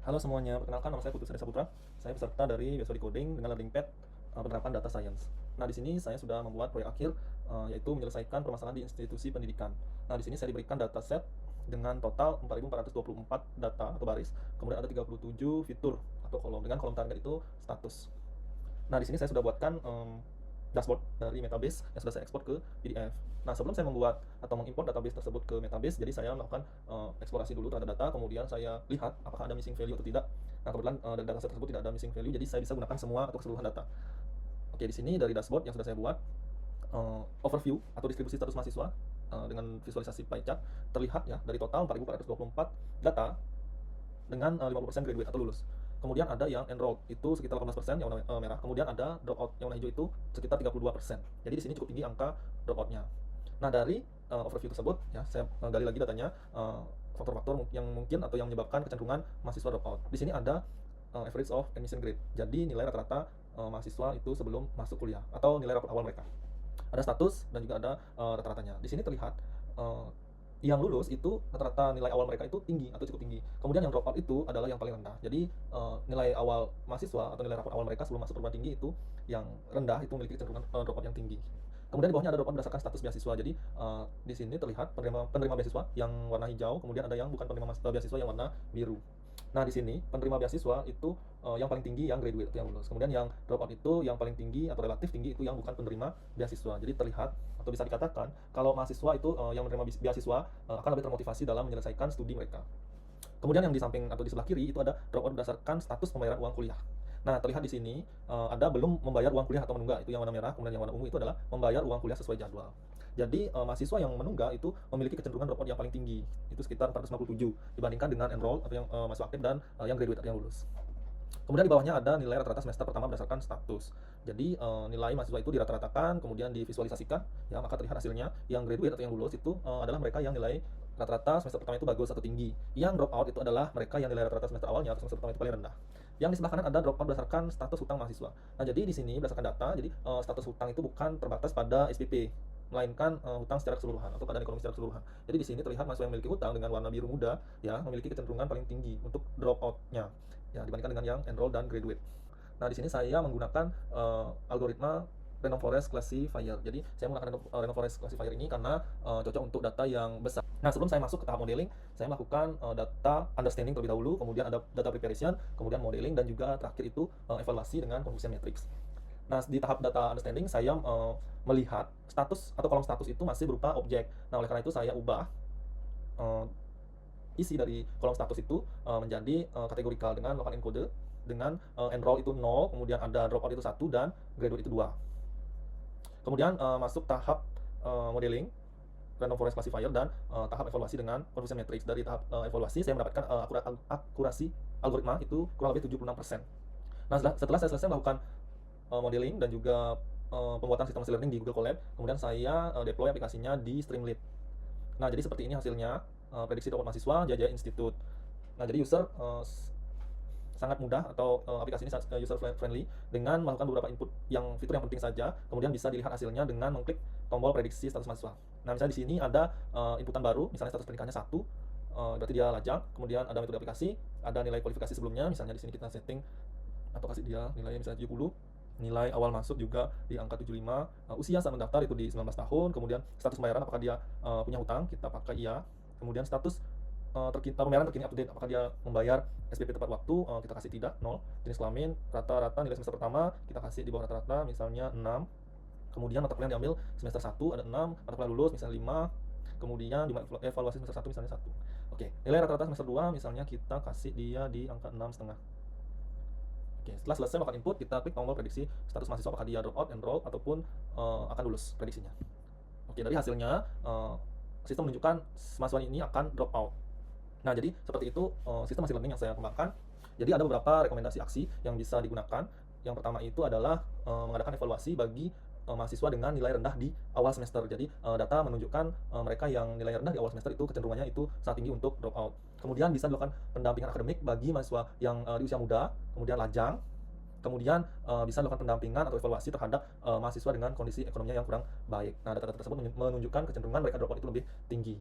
Halo semuanya, perkenalkan nama saya Putus Reza Putra. Saya peserta dari Beasiswa Decoding dengan Learning Pad penerapan Data Science. Nah, di sini saya sudah membuat proyek akhir yaitu menyelesaikan permasalahan di institusi pendidikan. Nah, di sini saya diberikan dataset dengan total 4.424 data atau baris, kemudian ada 37 fitur atau kolom dengan kolom target itu status. Nah, di sini saya sudah buatkan dashboard dari Metabase yang sudah saya ekspor ke PDF. Nah, sebelum saya membuat atau mengimport database tersebut ke Metabase, jadi saya melakukan eksplorasi dulu terhadap data, kemudian saya lihat apakah ada missing value atau tidak. Nah, kebetulan dari dataset tersebut tidak ada missing value, jadi saya bisa gunakan semua atau keseluruhan data. Oke, di sini dari dashboard yang sudah saya buat, overview atau distribusi status mahasiswa dengan visualisasi pie chart terlihat ya dari total 4.424 data dengan 50% graduate atau lulus. Kemudian ada yang enrolled itu sekitar 18% yang warna merah. Kemudian ada dropout yang warna hijau itu sekitar 32%. Jadi di sini cukup tinggi angka dropoutnya. Nah, dari overview tersebut ya saya gali lagi datanya, faktor-faktor yang mungkin atau yang menyebabkan kecenderungan mahasiswa dropout. Di sini ada average of admission grade. Jadi nilai rata-rata mahasiswa itu sebelum masuk kuliah atau nilai rapor awal mereka. Ada status dan juga ada rata-ratanya. Di sini terlihat yang lulus itu rata-rata nilai awal mereka itu tinggi atau cukup tinggi. Kemudian yang dropout itu adalah yang paling rendah. Jadi nilai awal mahasiswa atau nilai rapor awal mereka sebelum masuk perguruan tinggi itu yang rendah itu memiliki kecenderungan dropout yang tinggi. Kemudian di bawahnya ada dropout berdasarkan status beasiswa. Jadi di sini terlihat penerima beasiswa yang warna hijau, kemudian ada yang bukan penerima beasiswa yang warna biru. Nah, di sini penerima beasiswa itu yang paling tinggi yang graduate itu yang lulus. Kemudian yang dropout itu yang paling tinggi atau relatif tinggi itu yang bukan penerima beasiswa. Jadi terlihat atau bisa dikatakan kalau mahasiswa itu yang menerima beasiswa akan lebih termotivasi dalam menyelesaikan studi mereka. Kemudian yang di samping atau di sebelah kiri itu ada dropout berdasarkan status pembayaran uang kuliah. Nah, terlihat di sini ada belum membayar uang kuliah atau menunggak, itu yang warna merah, kemudian yang warna ungu itu adalah membayar uang kuliah sesuai jadwal. Jadi mahasiswa yang menunggak itu memiliki kecenderungan dropout yang paling tinggi, itu sekitar 457 dibandingkan dengan enroll atau yang masih aktif dan yang graduate atau yang lulus. Kemudian di bawahnya ada nilai rata-rata semester pertama berdasarkan status. Jadi nilai mahasiswa itu dirata-ratakan, kemudian divisualisasikan, ya maka terlihat hasilnya. Yang graduate atau yang lulus itu adalah mereka yang nilai rata-rata semester pertama itu bagus atau tinggi. Yang drop out itu adalah mereka yang nilai rata-rata semester awalnya atau semester pertama itu paling rendah. Yang di sebelah kanan ada drop out berdasarkan status hutang mahasiswa. Nah, jadi di sini berdasarkan data, jadi status hutang itu bukan terbatas pada SPP, melainkan hutang secara keseluruhan atau keadaan ekonomi secara keseluruhan. Jadi di sini terlihat mahasiswa yang memiliki hutang dengan warna biru muda ya memiliki kecenderungan paling tinggi untuk drop out-nya ya dibandingkan dengan yang enroll dan graduate. Nah, di sini saya menggunakan algoritma Random Forest Classifier. Jadi saya menggunakan Random Forest Classifier ini karena cocok untuk data yang besar. Nah, sebelum saya masuk ke tahap modeling, saya melakukan data understanding terlebih dahulu, kemudian ada data preparation, kemudian modeling, dan juga terakhir itu evaluasi dengan confusion matrix. Nah, di tahap data understanding saya melihat status atau kolom status itu masih berupa objek. Nah, oleh karena itu saya ubah isi dari kolom status itu menjadi kategorikal dengan local encode dengan enroll itu 0, kemudian ada dropout itu 1 dan graduate itu 2. Kemudian masuk tahap modeling random forest classifier dan tahap evaluasi dengan confusion matrix. Dari tahap evaluasi saya mendapatkan akurasi algoritma itu kurang lebih 76%. Nah, setelah saya selesai melakukan modeling dan juga pembuatan sistem machine learning di Google Colab, kemudian saya deploy aplikasinya di Streamlit. Nah, jadi seperti ini hasilnya, prediksi dropout mahasiswa Jaya Institute. Nah, jadi user sangat mudah atau aplikasi ini sangat user friendly dengan melakukan beberapa input yang fitur yang penting saja, kemudian bisa dilihat hasilnya dengan mengklik tombol prediksi status mahasiswa. Nah, misalnya di sini ada inputan baru, misalnya status pernikahannya 1, berarti dia lajang, kemudian ada metode aplikasi, ada nilai kualifikasi sebelumnya, misalnya di sini kita setting atau kasih dia nilainya misalnya 70, nilai awal masuk juga di angka 75, usia saat mendaftar itu di 19 tahun, kemudian status pembayaran apakah dia punya hutang, kita pakai iya, kemudian status pembayaran terkini update apakah dia membayar SPP tepat waktu, kita kasih tidak, 0, jenis kelamin, rata-rata nilai semester pertama, kita kasih di bawah rata-rata misalnya 6, kemudian mata kuliah yang diambil semester 1 ada 6, mata kuliah lulus misalnya 5, kemudian di evaluasi semester 1 misalnya 1. Oke, nilai rata-rata semester 2 misalnya kita kasih dia di angka 6,5. Oke, setelah selesai melakukan input, kita klik tombol prediksi status mahasiswa apakah dia dropout, enroll, ataupun akan lulus prediksinya. Oke, dari hasilnya sistem menunjukkan mahasiswa ini akan dropout. Nah, jadi seperti itu sistem machine learning yang saya kembangkan. Jadi ada beberapa rekomendasi aksi yang bisa digunakan. Yang pertama itu adalah mengadakan evaluasi bagi mahasiswa dengan nilai rendah di awal semester. Jadi data menunjukkan mereka yang nilai rendah di awal semester itu kecenderungannya itu sangat tinggi untuk drop out. Kemudian bisa dilakukan pendampingan akademik bagi mahasiswa yang di usia muda, kemudian lajang. Kemudian bisa dilakukan pendampingan atau evaluasi terhadap mahasiswa dengan kondisi ekonominya yang kurang baik. Nah, data-data tersebut menunjukkan kecenderungan mereka drop out itu lebih tinggi.